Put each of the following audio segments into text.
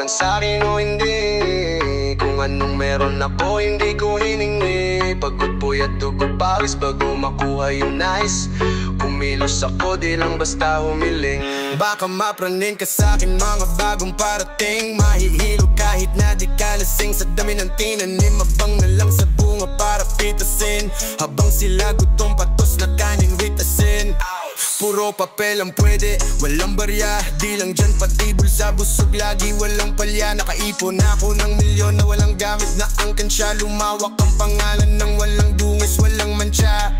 man sa'kin o hindi. Kung anong meron ako hindi ko hiningi. Pagod puyat dugo pawis bago makuha yung nice. Kumilos ako di lang basta humiling. Baka mapraning ka sa'kin mga bagong parating. Mahihilo kahit na di ka lasing. Sa dami ng tinanim abang na lang sa bunga para pitasin. Habang sila gutom patos na kanin with asin. Puro papel ang pwede, walang barya. Di lang dyan pati bulsa busog lagi walang palya. Nakaipon ako ng milyon na walang gamit na ang kansya. Lumawak ang pangalan ng walang dungis, walang mancha.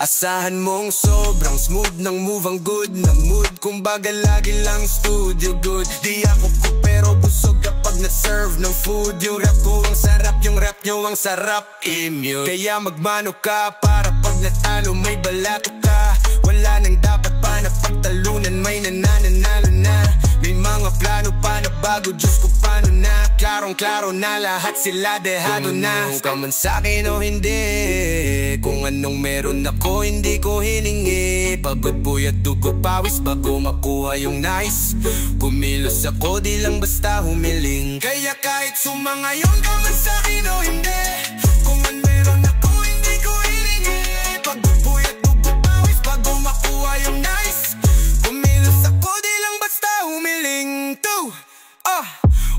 Asahan mong sobrang smooth ng move ang good na mood. Kumbaga lagi lang studio good. Di ako cook pero busog kapag na-serve ng food. Yung rap ko ang sarap, yung rap nyo ang sarap. Immune, kaya magmano ka para pag natalo may balato ka. Wala nang dapat pa na pagtalunan, may nananalo na. May mga plano pa na bago, Diyos ko paano na. Klarong-klaro na lahat sila dehado na. Kung ka man sa'kin o hindi, kung anong meron ako hindi ko hiningi. Pagod puyat dugo pawis bago makuha yung nice. Kumilos ako di lang basta humiling. Kaya kahit sumangayon ka man sa'kin o hindi, kung anong meron ako hindi ko hiningi. Pagod puyat dugo pawis bago makuha yung nice. Kumilos ako di lang basta humiling.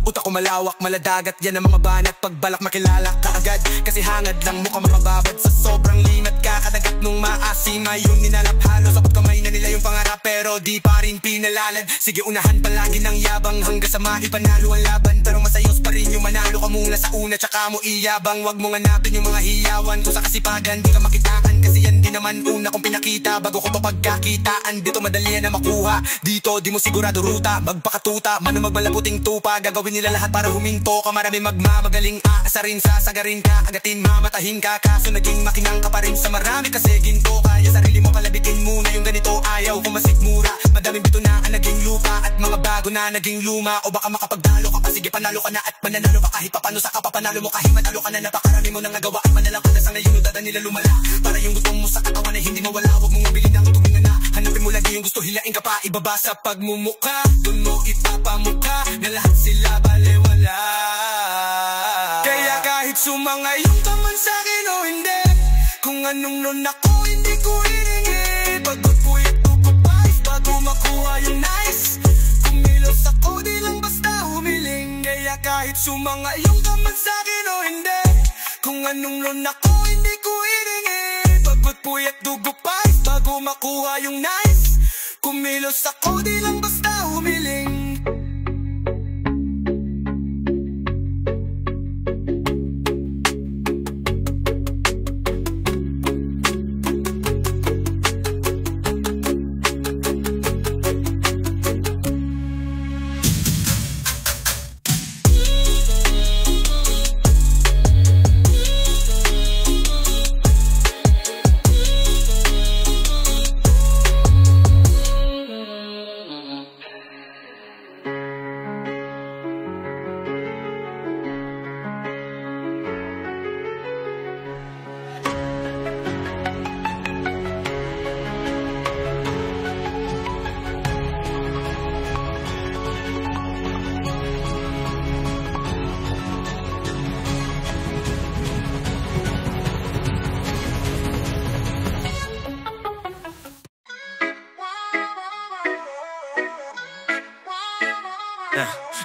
Utak ko malawak, maladagat, yan ang mga banat. Pagbalak makilala ka agad, kasi hangad lang mukha mababad. Sa sobrang linat kakadagat nung maasim. Ngayon ninalap halos, abot kamay na nila yung pangarap. Pero di pa rin pinalalan. Sige unahan palagi ng yabang, hanggang sa maipanalo ang laban. Pero masayos pa rin yung manalo ka muna sa una, tsaka mo iyabang. Wag mong hanapin yung mga hiyawan, kung sa kasipagan di ka makitaan. Kasi yan din naman una kong pinakita, bago ko pa pagkakitaan. Dito madali yan na makuha, dito di mo sigurado ruta. Magpakatuta, man magmalaputing tupa. Gagawin nila lahat para huminto ka. Marami magmamagaling, aasarin, sasagarin ka. Agatin, mamatahin ka, kaso naging makinang ka pa rin sa marami. Kasi ginto, kaya sarili mo palabitin muna yung ganito. Ayaw kung masikmura, madaming bito na ang naging lupa. At mga bago na naging luma. O baka makapagdalo ka pa, sige panalo ka na. At mananalo pa kahit papano sa kapapanalo mo. Kahit matalo ka na, napakarami mo nang nagawa. At manalang ka na sa ngayon, dada nila lumala. Para yung gusto mo sa katawan ay hindi mawala. Huwag mong mabilin ang tumingan na. Hanapin mo lagi yung gusto, hilain ka pa. Ibaba sa pagmumuka, dun mo ipapamukha na lahat sila balewala. Kaya kahit sumangayon ka man sa'kin o hindi, kung anong nun ako hindi ko hiningi. Pagod puyat dugo pawis bago makuha yung nice. Kumilos ako di lang basta humiling. Kaya kahit sumangayon ka man sa'kin o hindi, kung anong nun ako hindi ko hiningi. Pagod puyat dugo pawis bago makuha yung nice. Kumilos ako di lang basta humiling.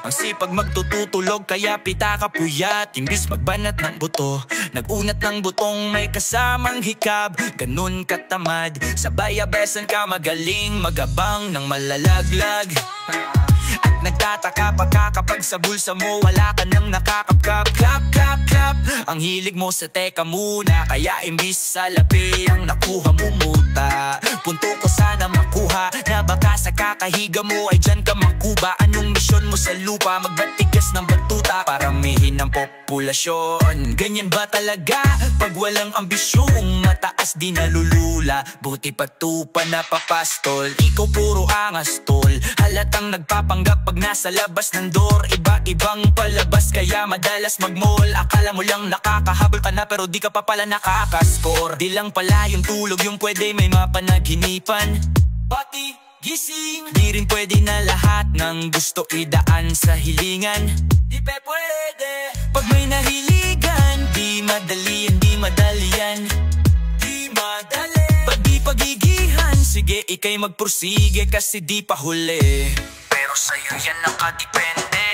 Ang sipag magtututulog kaya pita ka puyat. Imbis magbanat ng buto, nagunat ng butong may kasamang hikab. Ganun katamad, sabay abesan ka magaling. Magabang ng malalaglag. At nagtataka pa ka kapag sa bulsa mo wala ka nang nakakapkap. Clap, clap, clap. Ang hilig mo sa teka muna, kaya imbis sa lapi ang nakuha mo muta. Punto ko sana makuha na baka sa kakahiga mo ay dyan ka makuba. Anong misyon mo sa lupa? Magbatigas ng batuta, paramihin ng populasyon. Ganyan ba talaga pag walang ambisyong mataas di nalulula? Buti patupa na papastol, ikaw puro angas tol. Halatang nagpapanggap pag nasa labas ng door. Iba-ibang palabas kaya madalas mag-mall. Akala mo lang nakakahabol ka na pero di ka pa pala nakakascore. Di lang pala yung tulog yung pwede may mapanaginipan. pati gising. Di rin pwede na lahat ng gusto idaan sa hilingan. Di pe pwede. Pag may nahiligan, di madali yan, di madali yan. Di madali. Pag di pagigihan, sige ikay magpursige kasi di pa huli. Pero sa'yo yan nakadepende.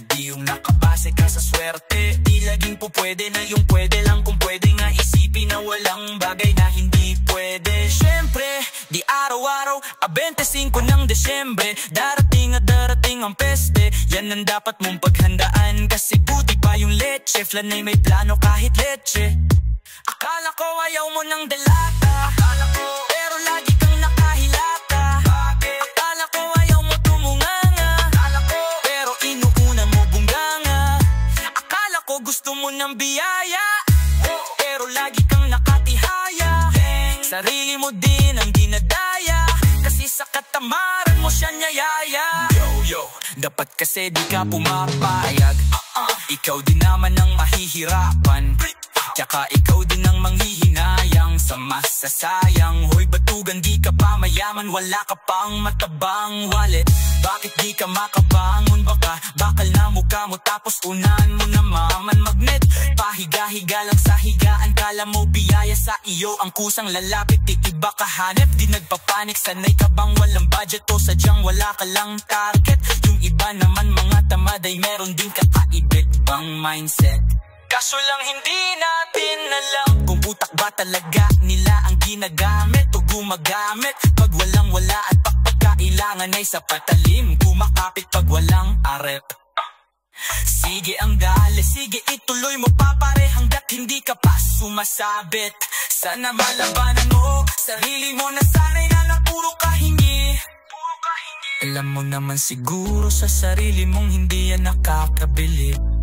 Di yung nakabase ka sa swerte. Di laging po pwede na yung pwede lang. Kung pwede nga isipin na walang bagay na hindi pwede. Siyempre, di araw-araw 25 ng Desyembre darating at darating ang peste. Yan ang dapat mong paghandaan. Kasi buti pa yung leche. Flanay may plano kahit leche. Akala ko ayaw mo ng delata. Akala ko, pero lagi kang nakahilata. Bakit? Akala ko ayaw mo tumunganga. Akala ko, pero inuuna mo bungganga. Akala ko gusto mo ng biyaya. Pero lagi kang nakatihaya. Sarili mo din ang dinadaya. Kasi sa katamaran mo siya niyayaya. Yo, dapat kasi di ka pumapayag. Ikaw din naman ang mahihirapan. Tsaka ikaw din ang manghihinayang sa masasayang. Hoy batugan, di ka pa mayaman, wala ka pang matabang wallet. Bakit di ka makabangon? Baka bakal na mukha mo tapos unahan mo naman magnet. Pahiga-higa lang sa higaan, kala mo biyaya sa iyo ang kusang lalapit. Di iba kahanep, di nagpapanik. Sanay ka bang walang budget o sadyang wala ka lang target? Yung iba naman mga tamad ay meron din kakaibig bang mindset. Kaso lang hindi natin alam kung utak ba talaga nila ang ginagamit o gumagamit. Pag walang wala at pagkailangan ay sa patalim, kumakapit pag walang arep. Sige ang dali, sige ituloy mo pa pare hanggat hindi ka pa sumasabit. Sana malabanan mo sarili mo na sanay na puro kahingi. Alam mo naman siguro sa sarili mong hindi yan nakakabili.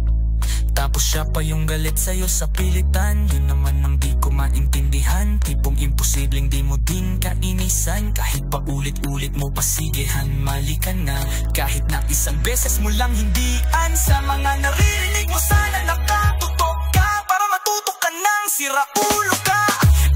Tapos siya pa yung galit sa'yo sa pilitan. Yun naman ang di ko maintindihan. Tipong imposibleng di mo din kainisan. Kahit pa ulit-ulit mo pasigihan, mali ka na. Kahit na isang beses mo lang hindian. Sa mga naririnig mo sana nakatutok ka. Para matuto ka ng siraulo ka.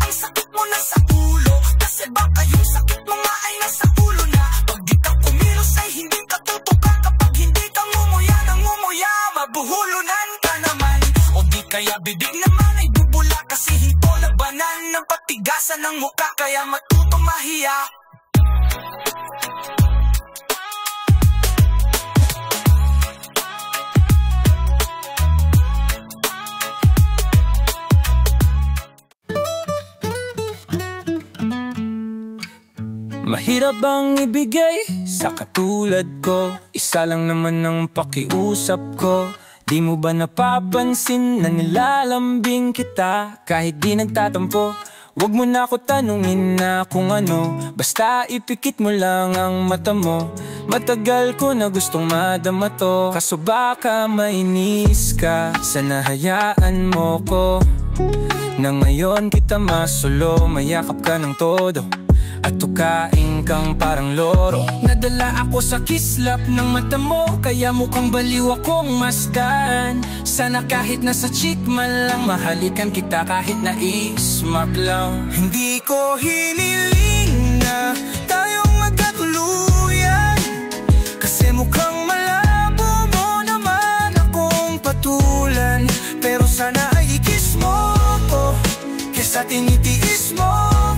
Ang sakit mo na sa ulo. Kasi baka yung sakit mo nga ay nasa ulo na. Pag di ka kumilos ay hindi ka tutuka. Kapag hindi ka ngumuya ng ngumuya, mabuhulunan ka naman. O di kaya bidig naman ay bubula. Kasi hinto labanan ng patigasan ng muka. Kaya matutong mahiya. Mahirap bang ibigay sa katulad ko? Isa lang naman ang pakiusap ko. Di mo ba napapansin na nilalambing kita kahit di nagtatampo? Wag mo na ako tanungin na kung ano, basta ipikit mo lang ang mata mo. Matagal ko na gustong madama to, kaso baka mainis ka. Sana hayaan mo ko na ngayon kita masulo. Mayakap ka ng todo at tukain kang parang loro. Nadala ako sa kislap ng mata mo, kaya mukhang baliw akong masdan. Sana kahit nasa cheek man lang, mahalikan kita kahit na ismap lang. Hindi ko hiniling na tayong magkatuluyan, kasi mukhang malabo mo naman akong patulan. Pero sana ay ikis mo ko kesa tinitiis mo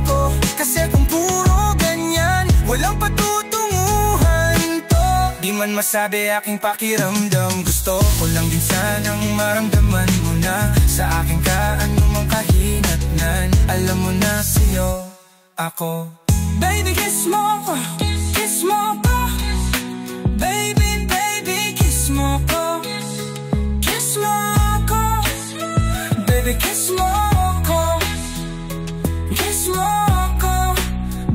ko. Kasi kung puro ganyan, walang patutunguhan to. Di man masabi aking pakiramdam, gusto ko lang din sanang maramdaman mo na sa akin ka anumang kahinatnan. Alam mo na sa'yo ako. Baby kiss mo ko, kiss mo ko. Baby, baby kiss mo ko, kiss mo ko. Baby kiss mo ko, kiss mo ko.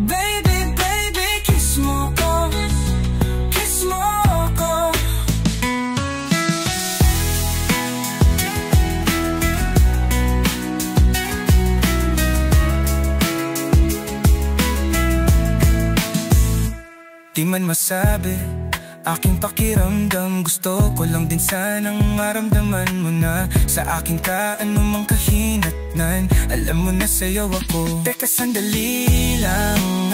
Baby, baby kiss mo ko, kiss mo ko. Di man masabi aking pakiramdam, gusto ko lang din sanang maramdaman mo na sa akin ka anumang kahinatnan. Alam mo na sa'yo ako. Teka sandali lang,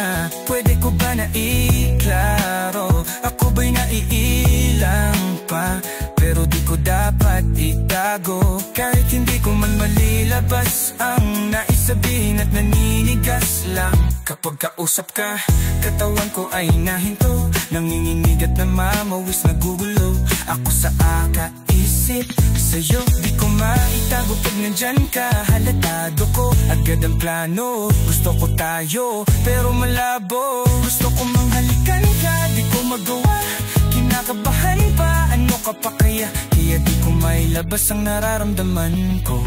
pwede ko naiklaro. Ako ba'y naiilang pa, pero di ko dapat itago. Kahit hindi ko man malilabas ang nais sabihin at naninigas lang. Kapag kausap ka, katawan ko ay nahinto, nanginginig at namamawis, nagugulo ako sa akaisip sa'yo. Di ko maitago pag nandyan ka, halatado ko agad ang plano. Gusto ko tayo, pero malabo. Gusto ko manghalikan ka, di ko magawa. Kinakabahan pa, ano ka pa kaya? Kaya di ko mailabas ang nararamdaman ko.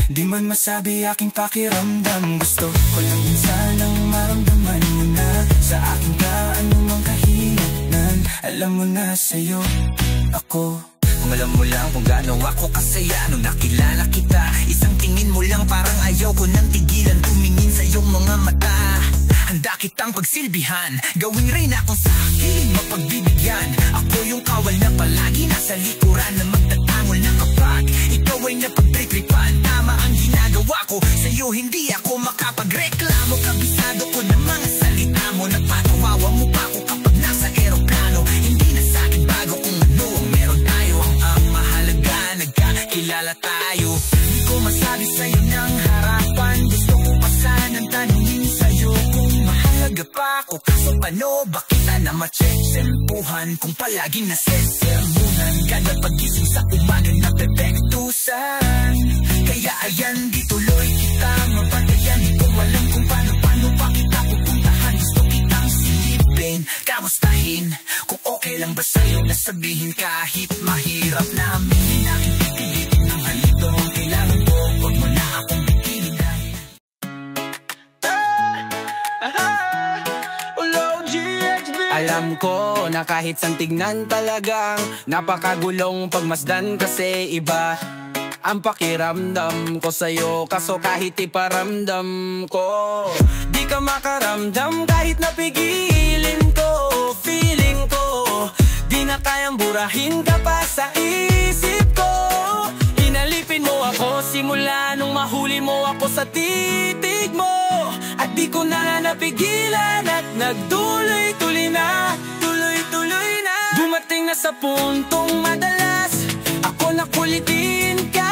Di man masabi aking pakiramdam, gusto ko lang din sanang maramdaman mo na sa akin ka anumang kahinatnan. Alam mo na sa'yo ako. Kung alam mo lang kung gaano ako kasaya nung nakilala kita, isang tingin mo lang parang ayaw ko nang tigilan tumingin sa iyong mga mata. Handa kitang pagsilbihan, gawing reyna kung sa akin mapagbibigyan. Ako yung kawal na palagi nasa likuran, na magtatangol na kapag ikaw ay napagtritripan. Tama ang ginagawa ko sa'yo, hindi ako makapagreklamo. Kabisado ko ng mga salita mo, nagpatawawa mo pa ako kapag nasa eroplano. Hindi na sa'kin bago kung ano ang meron tayo. Ang mahalaga, nagkakilala tayo. Di ko masabi sa'yo ng harapan, gusto ko pa sanang tanungin sa'yo kung mahalaga pa ako. Kaso paano ba kita na matsempuhan kung palaging nasesermunan? Kada pagising sa umaga na pepektusan. Kaya ayan, di tuloy kita mapatayan. Di ko alam kung paano pa kita pupuntahan. Gusto kitang silipin, kamustahin, kung okay lang ba sa'yo na sabihin kahit mahirap na aminin. Aking pipilitin ng halito ang kailangan ko, huwag mo na akong bikinin dahil alam ko na kahit sang tignan talagang napakagulong pagmasdan, kasi iba ang pakiramdam ko sa'yo. Kaso kahit iparamdam ko, di ka makaramdam kahit napigilin ko. Feeling ko, di na kayang burahin ka pa sa isip ko. Inalipin mo ako simula nung mahuli mo ako sa titig mo. At di ko na napigilan at nagtuloy-tuloy na, tuloy-tuloy na. Dumating na sa puntong madalas ako nakulitin ka.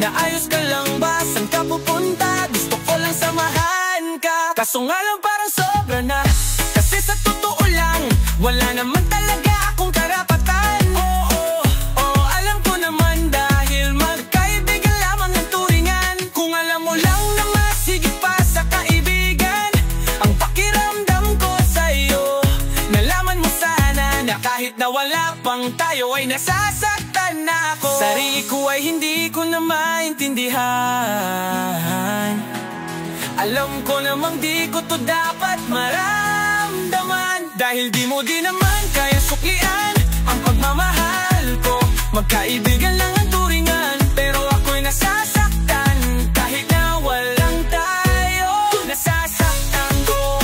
Naayos ka lang ba? Saan ka pupunta? Gusto ko lang samahan ka. Kaso nga lang parang sobra na, kasi sa totoo lang wala naman talaga akong karapatan. Oo, alam ko naman dahil magkaibigan lamang ang turingan. Kung alam mo lang na masigit pa sa kaibigan ang pakiramdam ko sa'yo, nalaman mo sana na kahit na wala pang tayo ay nasasaktan na ako. Sarili ko ay hindi ko na maintindihan. Alam ko namang di ko to dapat maramdaman, dahil di mo din naman kaya suklian ang pagmamahal ko. Magkaibigan lang ang turingan, pero ako'y nasasaktan kahit na walang tayo. Nasasaktan ko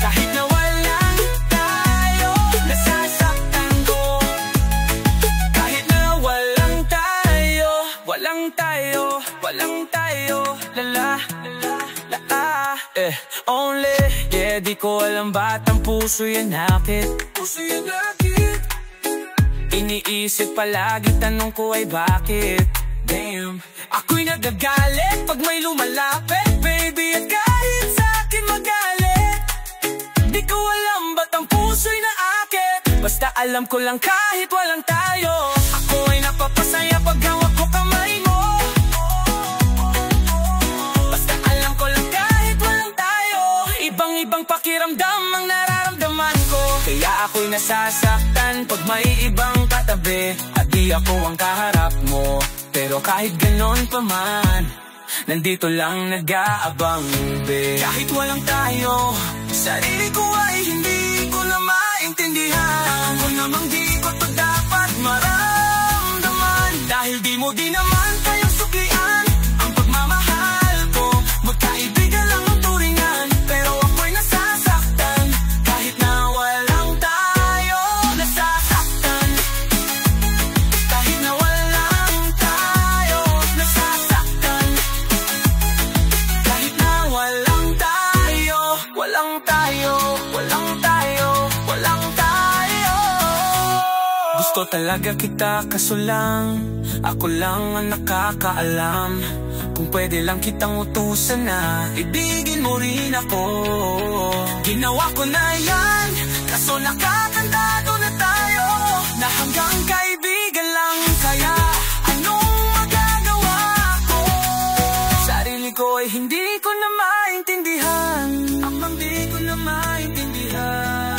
kahit na walang tayo. Nasasaktan ko kahit na walang tayo. Walang tayo, walang tayo. Lala, only, yeah, di ko alam ba't ang puso yan nakit. Puso yan nakit. Iniisip palagi, tanong ko ay bakit. Damn, ako'y nagagalit pag may lumalapit, baby, at kahit sa'kin magalit. Di ko alam ba't ang puso'y naakit. Basta alam ko lang kahit walang tayo, ako ay napapasaya pag hawak ko kamay mo. Ibang pakiramdam ang nararamdaman ko, kaya ako'y nasasaktan pag may ibang katabi at di ako ang kaharap mo. Pero kahit ganon pa man, nandito lang nag-aabang, be. Kahit walang tayo, sarili ko ay hindi ko na maintindihan. Ako namang di ko to dapat maramdaman, dahil di mo di naman kayang suklian ang pagmamahal ko. Magkaibigan lang ang turingan, pero ako'y nasasaktan kahit na walang tayo. Nasasaktan kahit na walang tayo. Nasasaktan kahit na walang tayo. Walang tayo, walang tayo, walang tayo. Gusto talaga kita kaso lang ako lang ang nakakaalam. Kung pwede lang kitang utusan na ibigin mo rin ako. Ginawa ko na yan, kaso nakakandado na tayo, na hanggang kaibigan lang. Kaya anong magagawa ko? Sarili ko ay hindi ko na maintindihan. Amang di ko na maintindihan.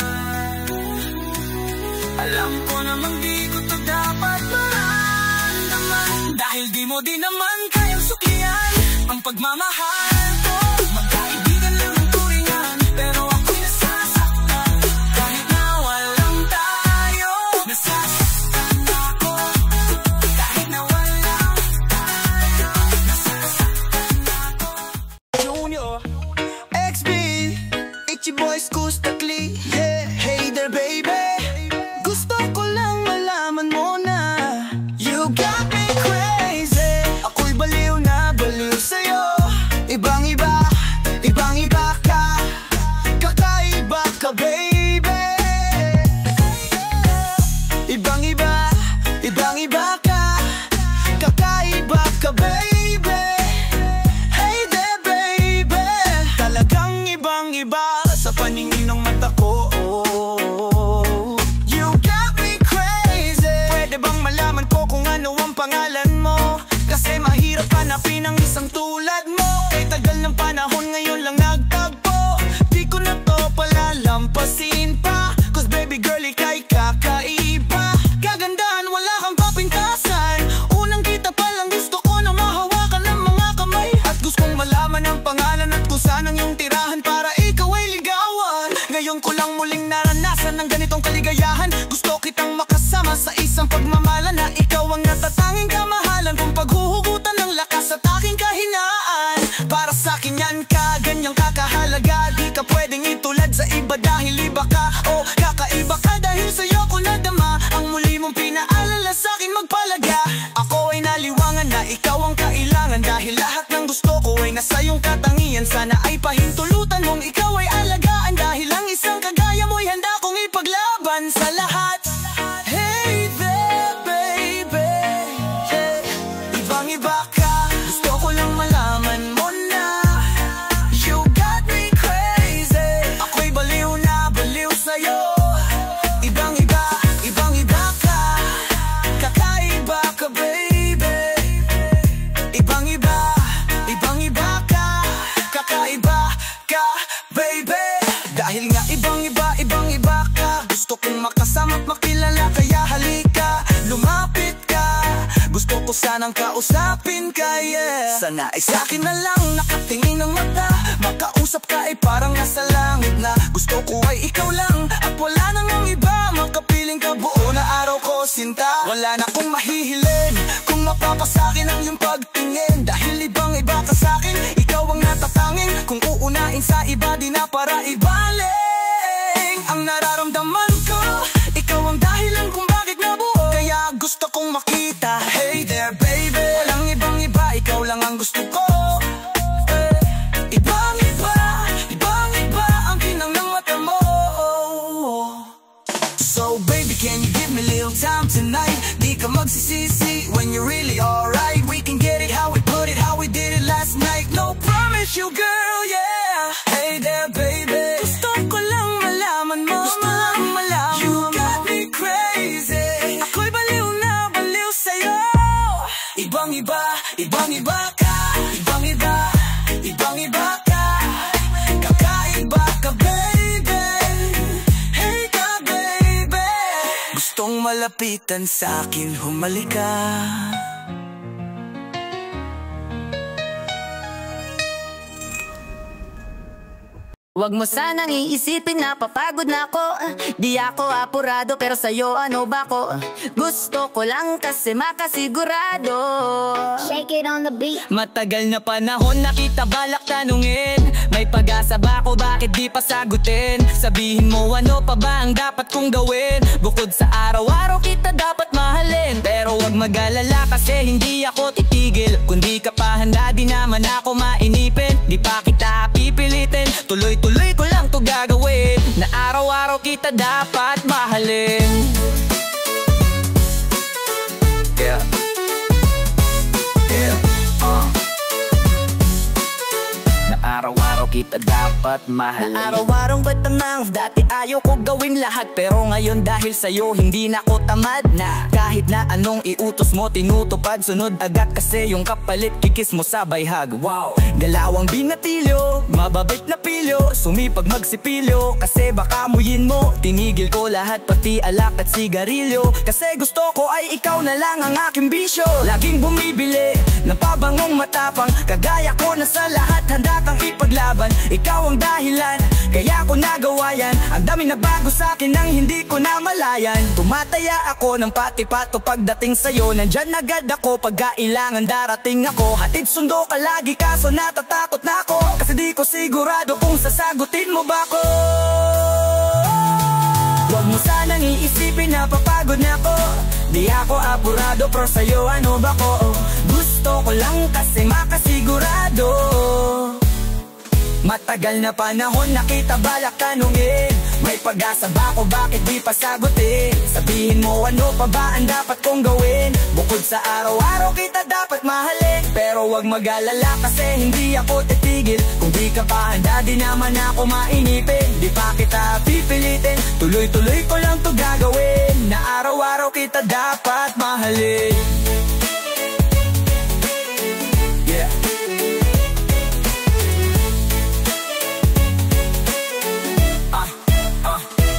Alam ko namang di ko to dapat maramdaman, dahil di mo din naman kayang suklian ang pagmamahal ko. Magkaibigan lang ang turingan, pero ako'y nasasaktan. Kahit na walang tayo, nasasaktan ako. Kahit na walang tayo, nasasaktan ako. Junior, XB, Itchy Boys, Kustakli, yeah. Hey there baby, gusto ko lang malaman mo na you got me crazy. Ako'y baliw na baliw sa'yo. Ibang iba, ibang iba ka. Kakaiba ka baby. Ibang iba, ibang iba ka. Kakaiba ka baby. Hey there baby, talagang ibang iba sa paningin ng mata ko. You got me crazy. Pwede bang malaman ko kung ano ang pangalan mo? Kasi mahirap hanapin ang isang tulad mo. Kay tagal ng panahon ngayon lang nagtagpo. Di ko na to palalampasin pa, cause baby girl ika'y kakaiba. Kagandahan, wala kang kapintasan. Unang kita pa lang gusto ko na mahawakan ng mga kamay. At gusto kong malaman ang pangalan at kung saan ang iyong tirahan para ikaw ay ligawan. Ngayon ko lang muling naranasan ng ganitong kaligayahan. Gusto kitang makasama sa isang pagmamalan na ikaw ang natatanging kamahalan. Kung paghuhugutan ng lakas at aking kahinaan, para sa'kin yan ka, ganyang kakahalaga. Di ka pwedeng itulad sa iba dahil iba ka. O kakaiba ka dahil sa'yo ko nadama ang muli mong pinaalala sa'kin magpalaga. Ako ay naliwangan na ikaw ang kailangan, dahil lahat ng gusto ko ay nasa iyong katangian. Sana ay pahintulutan mong ikaw ay alagaan, dahil ang isang kagaya mo'y handa kong ipaglaban sa lahat. Hey there baby, yeah. Ibang iba ka, gusto ko lang malaman mo na you got me crazy. Ako'y baliw na baliw sa'yo. Ibang iba, ibang iba ka. Kakaiba ka baby. Ibang iba, ibang iba ka. Kakaiba ka baby. Dahil nga ibang iba, ibang iba ka, gusto kong makasama at makilala. Kaya halika, lumapit ka. Gusto ko sanang kausapin ka, yeah. Sana ay sa'kin na lang nakatingin ng mata. Makausap ka ay parang nasa langit na. Gusto ko ay ikaw lang at wala nang ang iba. Makapiling ka buo na araw ko sinta. Wala na kong mahihilin kung mapapasakin ang iyong pagtingin, dahil ibang iba ka sa'kin. Ikaw ang natatanging, kung uunain sa iba di na para ibaling ang nararamdaman ko. Ikaw ang dahilan kung bakit nabuo, kaya gusto kong makita. Hey there baby, walang ibang iba, ikaw lang ang gusto ko. Ibang iba, ibang iba ang kinang ng mata mo. So baby, can you give me a little time tonight? Di ka magsisisi when you're really alright. We can get it how we put it, how we did it last night. No promise you girl, yeah. Hey there baby, gusto ko lang malaman mo. Gusto lang malaman you got me crazy. Ako'y baliw na baliw sa'yo. Ibang iba, ibang iba ka. Ibang iba, ibang iba ka. Kakaiba ka baby. Hey ka baby. Gustong malapitan sa'kin, humalika. Huwag mo sanang iisipin na papagod na ako. Di ako apurado pero sa'yo ano ba ko? Gusto ko lang kasi makasigurado. Shake it on the beat. Matagal na panahon na kita balak tanungin. May pag-asa ba ko, bakit di pa sagutin? Sabihin mo ano pa ba ang dapat kong gawin? Bukod sa araw-araw kita dapat mahalin. Pero huwag mag-alala kasi hindi ako titigil. Kung di ka pa handa di naman ako mainipin. Di pa kita pipilitin, tuloy-tuloy ko lang to to gagawin, na araw-araw kita dapat mahalin. Yeah. Na araw-araw kita dapat mahalin. Na araw-araw ba't namang dati ayaw ko gawin lahat, pero ngayon dahil sa'yo hindi na ko tamad na. Kahit na anong iutos mo tinutupad, sunod agad kasi yung kapalit kikis mo sabay hag. Wow, dalawang binatilyo, mababait na pilyo, sumipag magsipilyo, kasi baka muyin mo. Tinigil ko lahat pati alak at sigarilyo, kasi gusto ko ay ikaw na lang ang aking bisyo. Laging bumibili ng pabangong matapang, kagaya ko na sa lahat handa kang ipaglaban. Ikaw ang dahilan, kaya ko nagawa yan. Ang dami na bago sa'kin nang hindi ko na malayan. Tumataya ako ng pati-pato pagdating sa'yo, nandyan agad ako pag kailangan darating ako. Hatid sundo ka lagi kaso natatakot na ako, kasi di ko sigurado kung sasagutin mo ba ko. Huwag mo sanang iisipin na papagod na ako, di ako apurado pero sa'yo ano ba ko. Gusto ko lang kasi makasigurado. Matagal na panahon na kita balak tanungin, may pag-asa ba ko, bakit di pa sagutin? Sabihin mo ano pa ba ang dapat kong gawin, bukod sa araw-araw kita dapat mahalin. Pero wag mag-alala kasi hindi ako titigil, kung di ka pa handa di naman ako mainipin. Di pa kita pipilitin, tuloy-tuloy ko lang to gagawin, na araw-araw kita dapat mahalin.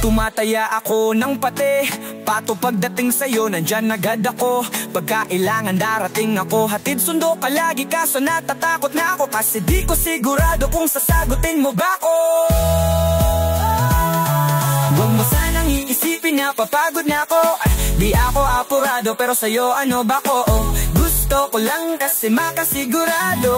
Tumataya ako ng pati, pato pagdating sa'yo, nandyan agad ako. Pagkailangan darating ako, hatid sundo ka lagi kaso natatakot na ako, kasi di ko sigurado kung sasagutin mo ba ko. Huwag mo sanang iisipin na papagod na ako, di ako apurado pero sa'yo ano ba ko. Gusto ko lang kasi makasigurado.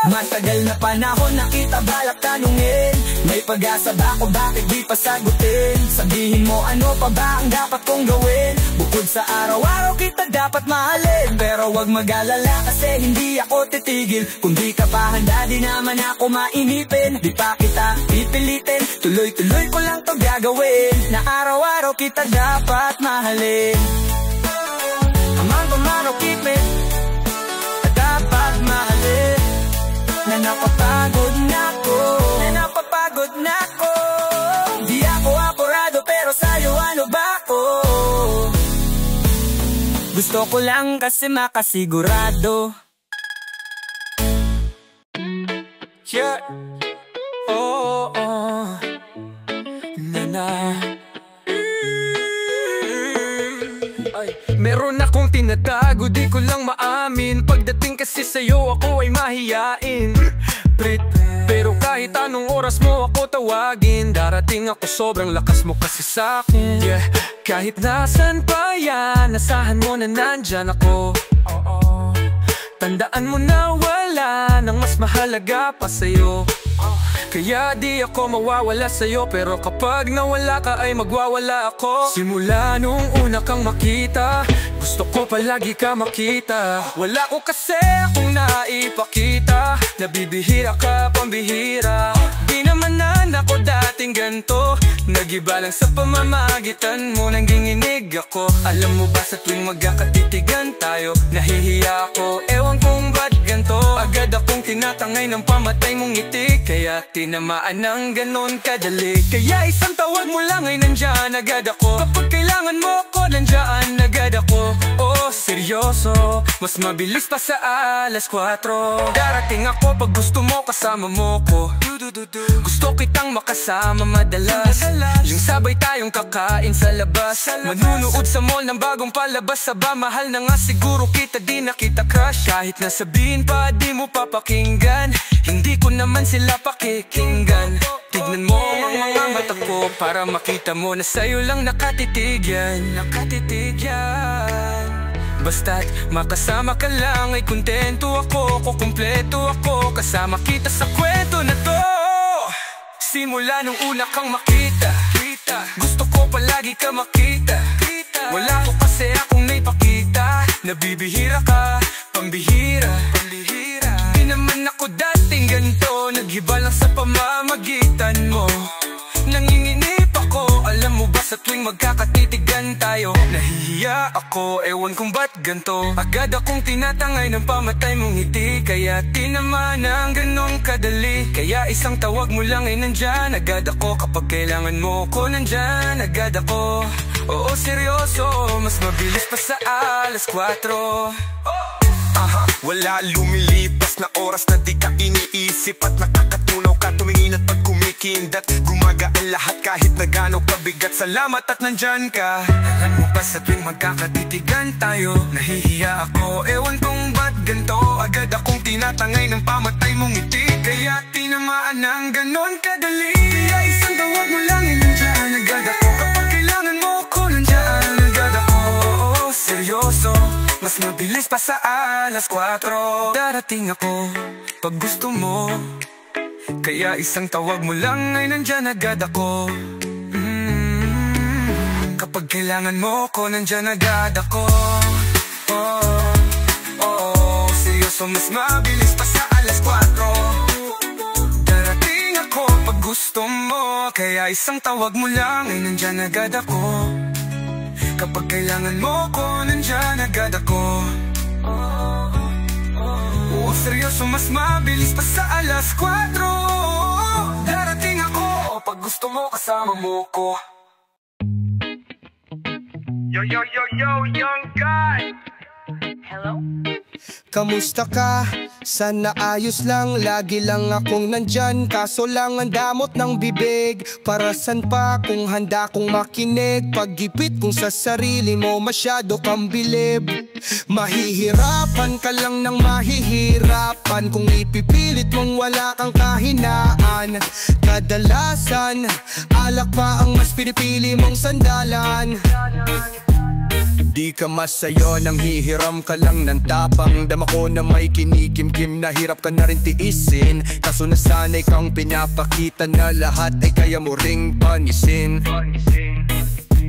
Matagal na panahon na kita balak tanungin, may pag-asa ba ko, bakit di pa sagutin? Sabihin mo ano pa ba ang dapat kong gawin, bukod sa araw-araw kita dapat mahalin. Pero wag mag-alala kasi hindi ako titigil, kung di ka pa handa di naman ako mainipin. Di pa kita pipilitin, tuloy-tuloy ko lang to gagawin, na araw-araw kita dapat mahalin. Amang-amang keep it, dapat mahalin. Na napapagod na ko, na napapagod na ko, di ako apurado pero sa'yo ano ba ko. Gusto ko lang kasi makasigurado. Yeah. Oh, oh. Na. Ay, meron akong tinatago, di ko lang maamin. Pagdating kasi sa'yo ako ay mahiyain. Pero kahit anong oras mo ako tawagin, darating ako, sobrang lakas mo kasi sa'kin. Yeah, kahit nasan pa yan, asahan mo na nandyan ako. Tandaan mo na wala nang mas mahalaga pa sa'yo. Kaya di ako mawawala sa'yo, pero kapag nawala ka ay magwawala ako. Simula nung una kang makita, gusto ko palagi ka makita. Wala ko kasi akong naipakita, nabibihira ka, pambihira. Di naman ako dating ganto, nag-iba lang sa pamamagitan mo, nanginginig ako. Alam mo ba sa tuwing magkakatitigan tayo, nahihiya ako, ewan kong ba't ganto. Agad akong tinatangay ng pamatay mong ngiti, kaya tinamaan ng ganon kadali. Kaya isang tawag mo lang ay nandyan agad ako, kapag kailangan mo ako nandyan agad ako. Oh, seryoso, mas mabilis pa sa alas 4. Darating ako pag gusto mo, kasama mo ko. Gusto kitang makasama madalas, yung sabay tayong kakain sa labas, manunood sa mall ng bagong palabas. Saba, mahal na nga siguro kita, di na kita crush. Kahit nasabihin pa di mo papakinggan, hindi ko naman sila pakikinggan. Tignan mo ang mga mata ko para makita mo na sa'yo lang nakatitig yan. Basta't makasama ka lang ay kontento ako, kukumpleto ako, kasama kita sa kwento na to. Simula nung una kang makita, gusto ko palagi ka makita. Wala ko kasi akong naipakita, nabibihira ka, pambihira. Di naman ako dating ganito, nag-iba lang sa pamamagitan. pamamagitan mo. Nanginginip ako, alam mo ba sa tuwing magkakatitigan tayo? Nahihiya ako, ewan kung ba't ganto. Agad akong tinatangay ng pamatay mong ngiti, kaya tinamaan ng ganong kadali. Kaya isang tawag mo lang ay nandyan agad ako. Kapag kailangan mo ko, nandyan agad ako. Oo, seryoso, mas mabilis pa sa alas 4. Wala lumilipas na oras na di ka iniisip at nakakatunaw ka tumingin at pag kumikindat gumagaan lahat kahit na gano'ng kabigat. Salamat at nandyan ka. Alam mo ba sa tuwing magkakatitigan tayo? Nahihiya ako, ewan kung ba't ganto. Agad akong tinatangay ng pamatay mong ngiti, kaya tinamaan ng ganon kadali. Kaya isang tawag mo lang ay nandyan agad ako. Kapag kailangan mo ko, nandyan agad ako. Oo, seryoso, mas mabilis pa sa alas 4. Darating ako pag gusto mo, kaya isang tawag mo lang ay nandyan agad ako. Kapag kailangan mo ko, nandyan agad ako. Seryoso, mas mabilis pa sa alas 4. Darating ako pag gusto mo, kaya isang tawag mo lang ay nandyan agad ako. Kapag kailangan mo ko, nandyan agad ako. Oo, seryoso, mas mabilis pa sa alas 4. Darating ako pag gusto mo, kasama mo ko. Yo, yo, yo, yo, young guy! Hello? Kamusta ka? Sana ayos lang, lagi lang akong nandyan. Kaso lang ang damot ng bibig. Para san pa kung handa kong makinig? Paggipit kung sa sarili mo masyado kang bilib. Mahihirapan ka lang ng mahihirapan kung ipipilit mong wala kang kahinaan. Kadalasan, alak pa ang mas pinipili mong sandalan. Di ka masayo nang hihiram ka lang ng tapang. Dama ko na may kinikimkim na hirap ka na rin tiisin. Kaso nasanay kang pinapakita na lahat ay kaya mo ring panisin.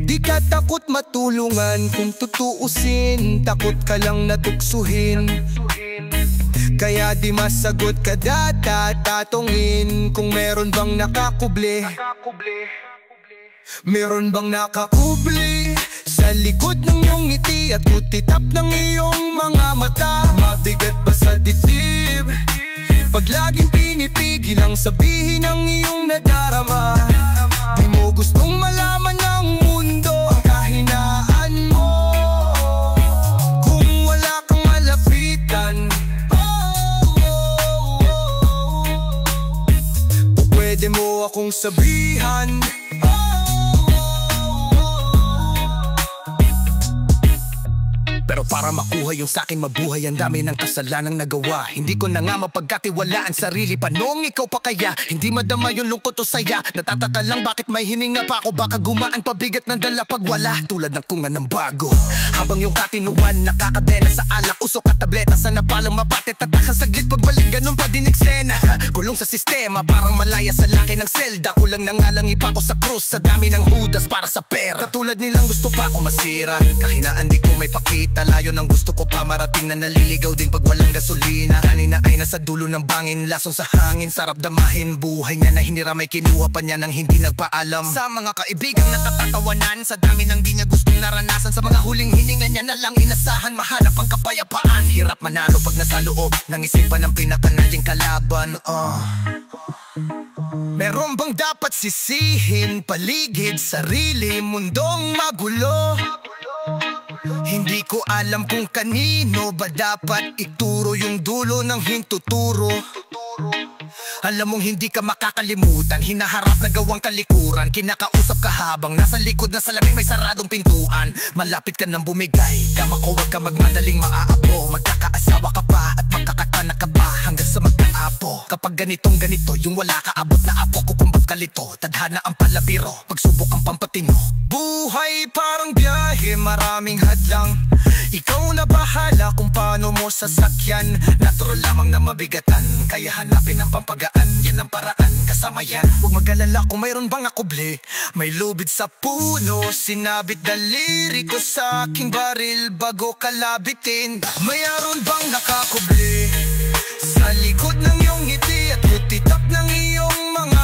Di ka takot matulungan kung tutuusin. Takot ka lang natuksuhin. Kaya di masagot ka tatatungin kung meron bang nakakubli. Meron bang nakakubli sa likod ng iyong ngiti at kutitap ng iyong mga mata? Mabigat ba sa dibdib pag laging pinipigil ang sabihin ng iyong nadarama? Di mo gustong malaman ng mundo ang kahinaan mo. Kung wala kang malapitan, pwede mo akong sabihan. Pero para makuha yung sa'kin mabuhay, ang dami ng kasalanang nagawa. Hindi ko na nga mapagkatiwalaan sarili pa noong ikaw pa kaya. Hindi madama yung lungkot o saya. Natataka lang bakit may hininga pa ako. Baka gumaan pabigat ng dala pag wala. Tulad ng kunga ng bago. Habang yung katinuan nakakadena sa alak, usok at tableta. Sana palang mapate, tatakan saglit pagbalik. Ganun pa din eksena. Kulong sa sistema, parang malaya sa laki ng selda. Kulang na nga lang ipa ko sa krus, sa dami ng hudas para sa pera. Katulad nilang gusto pa ako masira. Kahinaan di ko may pakita. Layo ng gusto ko pa marating na naliligaw din pag walang gasolina. Kanina ay nasa dulo ng bangin, lason sa hangin, sarap damahin. Buhay niya na hiniram ay kinuha pa niya nang hindi nagpaalam. Sa mga kaibigang nakatatawanan, sa dami ng di niya gustong naranasan. Sa mga huling hininga niya na lang inasahan, mahanap ang kapayapaan. Hirap manalo pag nasa loob ng isipan ng pinakanaling kalaban. Meron bang dapat sisihin? Paligid, sarili, mundong magulo. Hindi ko alam kung kanino ba dapat ituro yung dulo ng hintuturo. Alam mong hindi ka makakalimutan, hinaharap na gawang kalikuran. Kinakausap ka habang nasa likod na salamin may saradong pintuan. Malapit ka nang bumigay, kama ko wag ka magmadaling maaapo. Magkakaasawa ka pa at magkakatanak ka pa hanggang sa magkaapo. Kapag ganitong ganito, yung wala ka abot na apo, kukumbag kalito. Tadhana ang palabiro, pagsubok ang pampatino. Buhay parang biyahe, maraming hadlang. Ikaw na bahala kung paano mo sasakyan. Natural lamang na mabigatan, kaya hanapin ang pampagaan. Yan ang paraan, kasama yan. Huwag mag-alala kung mayroon bang akubli. May lubid sa puno, sinabit daliri ko sa aking baril bago kalabitin. Mayroon bang nakakubli sa likod ng iyong ngiti at kutitap ng iyong mga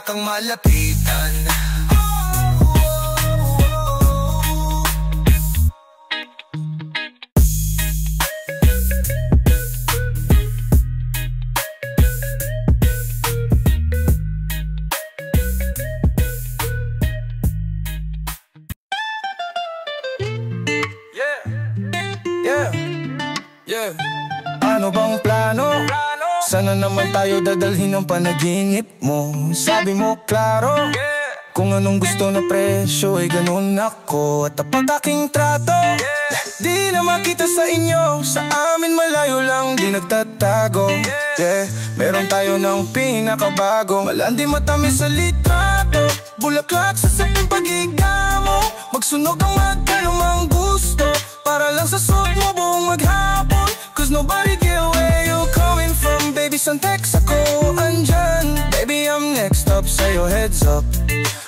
wala kang malapitan. Ano bang plano? Sana naman tayo dadalhin ang panaginip mo. Sabi mo klaro, kung anong gusto na presyo ay ganun ako. At tapat aking trato, di na makita sa inyo. Sa amin malayo lang, di nagtatago. Meron tayo ng pinakabago, malandi matamis sa litrato. Bulaklak sa saping pag-iga mo, magsunog ang magkanumang gusto. Para lang sa suot mo buong maghapon, cause nobody get where you're coming from. Baby, Santex ako andyan. Baby, I'm next up, sa'yo heads up.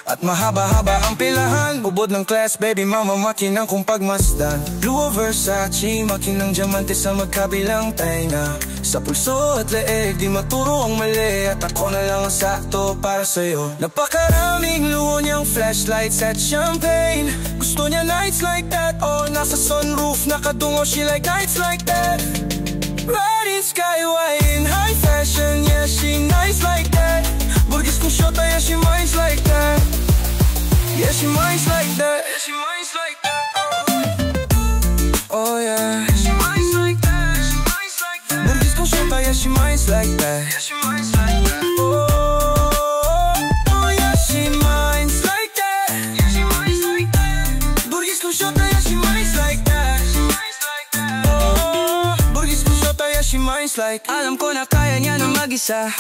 At mahaba-haba ang pilahan, bubod ng class, baby, mama, makinang kung pagmasdan. Blue Versace, makinang diamante sa magkabilang tainga. Sa pulso at leeg, di maturo ang mali. At ako na lang ang sakto para sa'yo. Napakaraming luho niyang flashlights at champagne. Gusto niya nights like that, oh, nasa sunroof, nakadungo, she like nights like that. Riding skyway in high fashion, yeah, she nice like that. Burgis kong shota, yeah, she minds like that. Yeah, she minds like that. Yeah, she minds like that. Oh yeah, she minds like that. She minds like that. Burgis kong shota, yeah, she minds like that. Yeah, she minds like that. Oh yeah, she minds like that. Yeah, she minds like that. Burgis kong shota, yeah, she minds like that. She minds like that. Oh, burgis kong shota, yeah, she minds like. Alam ko na kaya niya na mag-isa,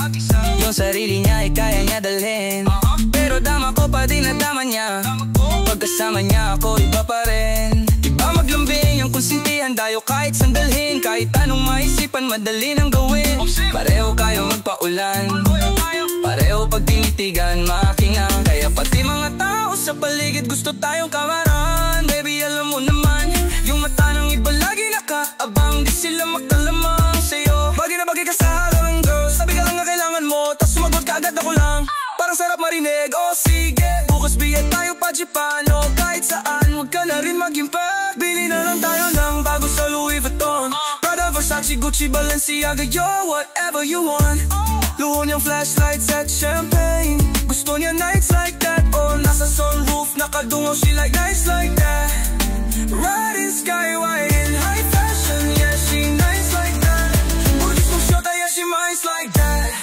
yung sarili niya ay kaya niya dalhin. Pero dama ko pa din na dama niya, pagkasama niya ako iba pa rin. Iba maglambing ang konsintihan, dayo kahit sandalhin. Kahit anong maisipan, madali nang gawin. Pareho kayo magpaulan, pareho pag tinitigan, makinang. Kaya pati mga tao sa paligid gusto tayong kamaran. Baby, alam mo naman, yung mata ng iba lagi nakaabang, di sila makalamang sa'yo. Bagay na bagay ka sa halaman, girl. Sabi ka lang na kailangan mo, tas sumagot ka agad ako lang. Parang sarap marinig, oh sige. Bukas biyet tayo pa Japano. Kahit saan, huwag ka na rin mag-impact. Bili na lang tayo ng bago sa Louis Vuitton, Prada, Versace, Gucci, Balenciaga, yo, whatever you want. Luho niyang flashlights at champagne. Gusto niya nights like that, oh, nasa sunroof, nakadungo, she like nights like that. Riding skyway in high fashion, yeah, she nice like that. Burgis kong shota, yeah, she minds like that.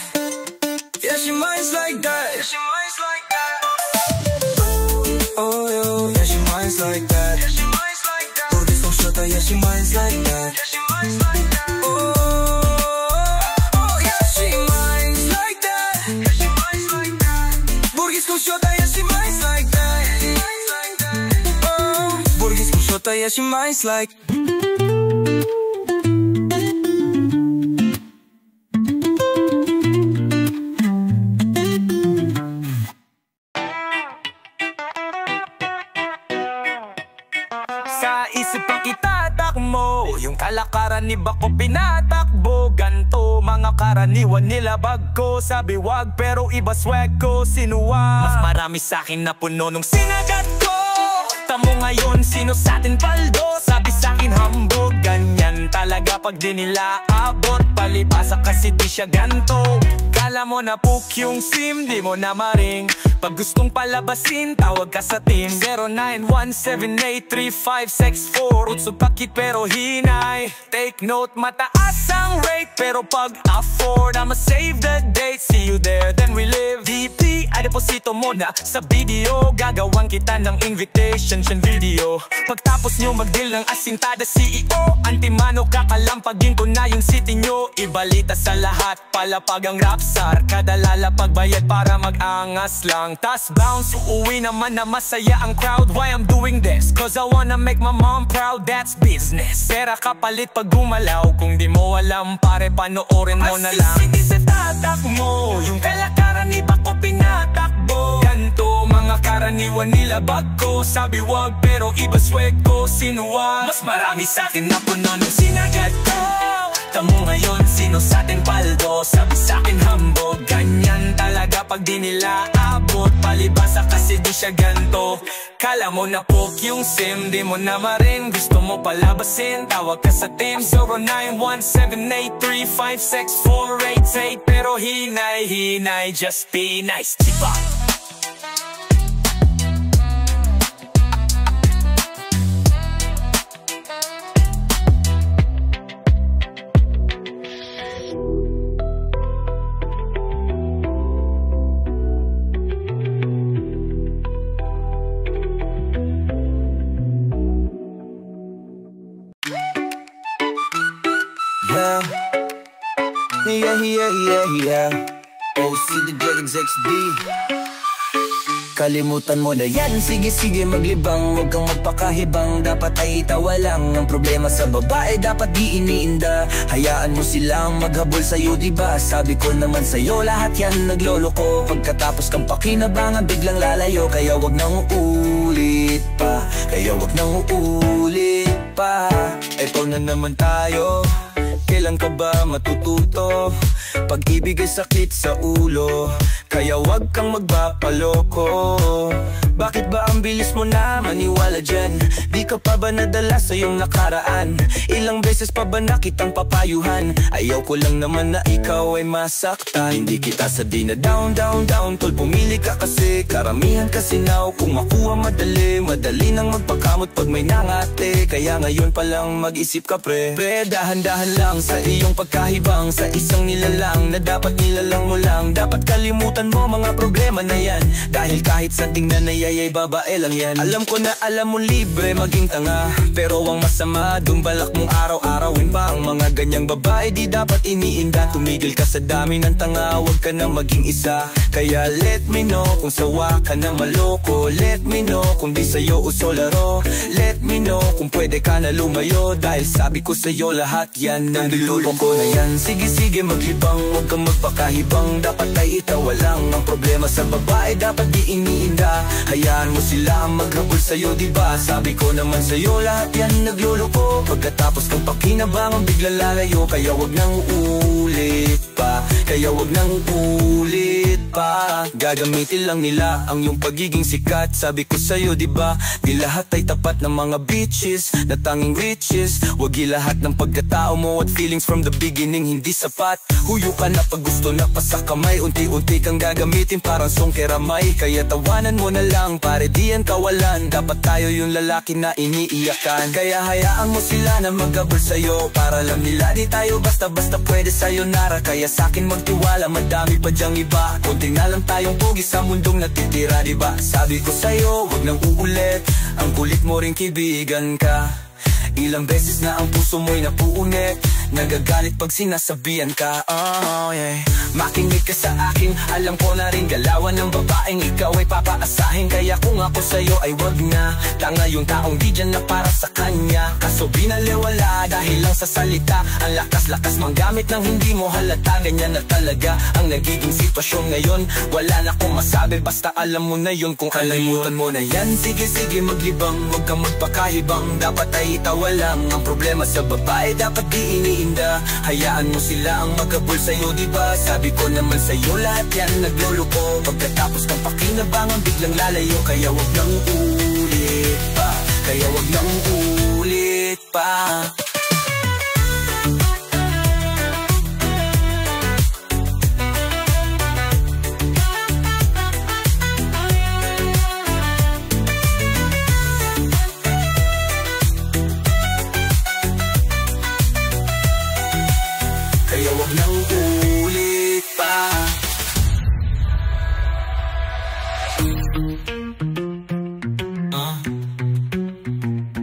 Yeah, she minds like that. Yeah, she minds like that. Oh yo, yeah, she minds like that. Yeah, she minds like that. Burgis kong shota, yeah, she minds like that. Yeah, she minds like that. Oh yeah, she minds like that. Yeah, she minds like that. Burgis kong shota, yeah, she minds like that. Yeah, she minds like that. Oh, Burgis kong shota, yeah, she minds like. Sa isip ang itatak mo, yung kalakaran ni Bako pinatakbo. Ganto mga karaniwan nila bagko. Sabi wag pero iba swag ko sinuwag. Mas marami sa'kin na puno nung sinagat ko. Tamo ngayon sino sa'tin paldo. Sabi sa'kin hambog. Ganyan talaga pag di nila abot. Palibasa kasi di siya ganto. Kala mo na book yung SIM, di mo na maring. Pag gustong palabasin, tawag ka sa team 0917835564. Utsog pakit pero hinay. Take note, mataas ang rate, pero pag afford, I'ma save the date. See you there, then we live. DP, ay deposito mo na sa video. Gagawan kita ng invitation video. Pagtapos nyo mag-deal ng asintada CEO, antimano kakalampagin ko na yung city nyo. Ibalita sa lahat, palapag ang rapsar. Kada lalapag bayad para mag-angas lang. Tas bounce, uuwi naman na masaya ang crowd. Why I'm doing this? Cause I wanna make my mom proud, that's business. Pera kapalit pag gumalaw. Kung di mo alam pare, panoorin mo na lang. Asisiti sa tatak mo, yung kalakaran ni Bako pinatakbo. Ganto mga karaniwan nila bagko. Sabi wag pero iba swag ko sinuwag. Mas marami sa'kin na puno nung sinagat ko. Tamo ngayon sino sa'tin paldo. Sabi sa'kin hambog. Ganyan talaga pag di nila palibasa kasi di siya ganto. Kala mo na poke yung sim, di mo na marin. Gusto mo palabasin, tawag ka sa team 0917835648. Pero hinay, just be nice, diba? Yeah. OC the Drugs XD. Kalimutan mo na yan, sige maglibang. Huwag kang magpakahibang, dapat ay itawa lang. Ang problema sa babae, dapat di iniinda. Hayaan mo silang maghabol sa'yo, diba? Sabi ko naman sa'yo, lahat yan nagloloko. Pagkatapos kang pakinabangan, biglang lalayo. Kaya wag nang uulit pa, Eto na naman tayo, kailan ka ba matututo? Pag-ibig ay sakit sa ulo, kaya wag kang magpapaloko. Bakit ba ang bilis mo na maniwala dyan? Di ka pa ba nadala sa iyong nakaraan? Ilang beses pa ba nakitang papayuhan? Ayaw ko lang naman na ikaw ay masaktan. Hindi kita sabi na down tol, pumili ka kasi. Karamihan kasi now, kung makuha madali nang magpakamot pag may nangate. Kaya ngayon pa lang mag-isip ka pre, dahan-dahan lang sa iyong pagkahibang. Sa isang nilalang na dapat nilalang mo lang. Dapat kalimutan mo mga problema na yan, dahil kahit sa tingnan na ay babae lang yan. Alam ko na alam mo libre maging tanga, pero ang masama dun balak mong araw-arawin pa ang mga ganyang babae. Di dapat iniinda, tumigil ka sa dami ng tanga. Huwag ka na maging isa, kaya let me know kung sawa ka na maloko. Let me know kung di sa'yo uso laro. Let me know kung pwede ka na lumayo, dahil sabi ko sa'yo lahat yan ng niluloko na yan. Sige maglibang, huwag kang magpakahibang. Dapat ay itawa lang. Ang problema sa babae, dapat di iniinda. Hayaan mo sila ang maghabol sa'yo, diba? Sabi ko naman sa'yo, lahat yan nagluloko. Pagkatapos kang pakinabangan, biglang lalayo. Kaya wag nang uulit pa, Gagamitin lang nila ang iyong pagiging sikat. Sabi ko sa'yo, diba? Di lahat ay tapat ng mga bitches na tanging riches. Wag ilahat ng pagkatao mo at feelings from the beginning hindi sapat. Huyo ka na pag gusto na pa sa kamay. Unti-unti kang gagamitin parang songkeramay. Kaya tawanan mo na lang, pare di yan kawalan. Dapat tayo yung lalaki na iniiyakan. Kaya hayaan mo sila na maghabol sa'yo, para alam nila di tayo basta-basta pwede sayonara. Kaya sa'kin magtiwala, madami pa dyang iba. Kunti na lang tayong pugi sa mundong natitira, diba? Sabi ko sa'yo, wag nang uulit. Ang kulit mo rin kaibigan ka. Ilang beses na ang puso mo'y napuunit. Nagagalit pag sinasabihan ka, oh yeah. Makinig ka sa akin, alam ko na rin galawan ng babaeng ikaw ay papaasahin. Kaya kung ako sa'yo ay wag na. Tanga yung taong di dyan na para sa kanya. Kaso binaliwala dahil lang sa salita. Ang lakas-lakas manggamit ng hindi mo halata. Ganyan na talaga ang nagiging sitwasyon ngayon. Wala na akong masabi, basta alam mo na yun. Kung kalimutan mo na yan, sige maglibang. Huwag kang magpakahibang, dapat ay itawa lang. Ang problema sa babae, dapat di iniinda. Hayaan mo sila ang maghabol sa'yo, diba? Sabi ko naman sa'yo, lahat yan nagluloko. Pagkatapos kang pakinabangan, biglang lalayo. Kaya wag nang uulit pa,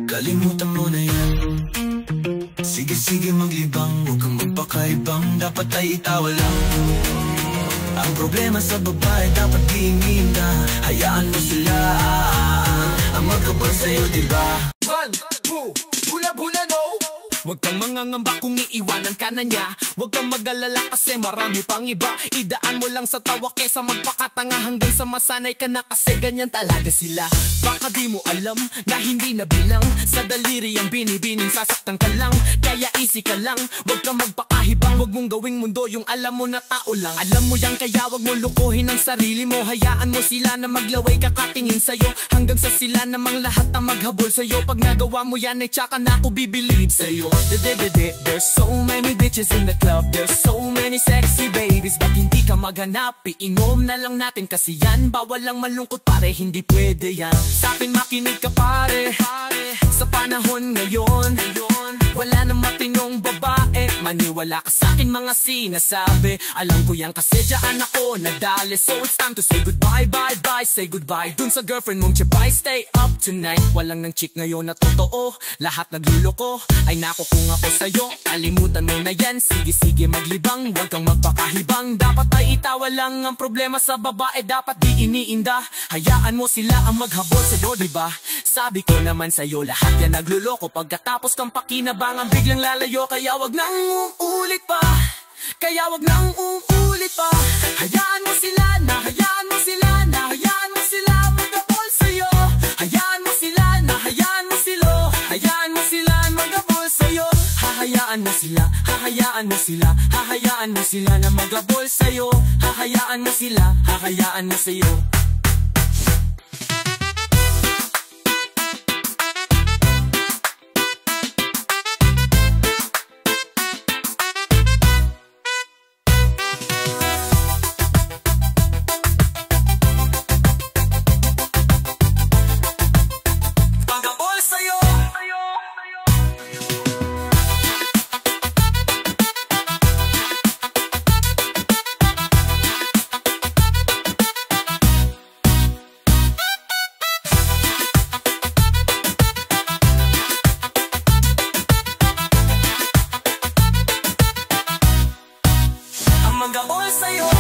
Kalimutan mo na yan. Sige maglibang, huwag kang magpakaibang. Dapat ay itawa lang. Ang problema sa babae, dapat di iniinda. Hayaan mo sila ang maghabol sa'yo, diba? 1, 2, bula no. Huwag kang mangangamba kung iiwanan ka na niya. Huwag kang mag-alala kasi marami pang iba. Idaan mo lang sa tawa kesa magpakatanga hanggang sa masanay ka na kasi ganyan talaga sila. Baka di mo alam na hindi na bilang sa daliri ang binibining sasaktan ka lang. Kaya easy ka lang, wag kang magpakahibang. Wag mong gawing mundo yung alam mo na tao lang. Alam mo yan kaya wag mo lukuhin ang sarili mo. Hayaan mo sila na maglaway kakatingin sa'yo, hanggang sa sila namang lahat ang maghabol sa'yo. Pag nagawa mo yan ay tsaka na ako bibilib sa'yo. There's so many bitches in the club, there's so many sexy babies. Ba't hindi ka maghanap? Iinom na lang natin kasi yan. Bawal lang malungkot pare, hindi pwede yan. Sa'kin makinig ka pare, sa panahon ngayon wala na matinong babae. Maniwala ka sa'kin mga sinasabi. Alam ko yan kasi dyan ako nadali. So it's time to say goodbye, bye, bye. Say goodbye dun sa girlfriend mong chibay. Stay up tonight. Walang ng chick ngayon na totoo. Lahat nagluloko. Ay nako kung ako sa'yo, kalimutan mo na yan. Sige sige maglibang, huwag kang magpakahibang. Dapat ay itawa lang ang problema sa babae. Dapat di iniinda. Hayaan mo sila ang maghabol sa'yo, diba? Sabi ko naman sa'yo, lahat yan nagluloko. Pagkatapos kang pakinabangan, biglang lalayo. Kaya wag nang uulit pa, kaya wag nang uulit pa. Hayaan mo sila na, hayaan mo sila na, hayaan mo sila maghabol sa'yo. Hayaan mo sila na, hayaan mo sila, hayaan mo sila maghabol sa'yo. Hahayaan mo sila, hahayaan mo sila, hahayaan mo sila na maghabol sa'yo. Hahayaan mo sila, hahayaan mo sa'yo. Maghabol sa'yo.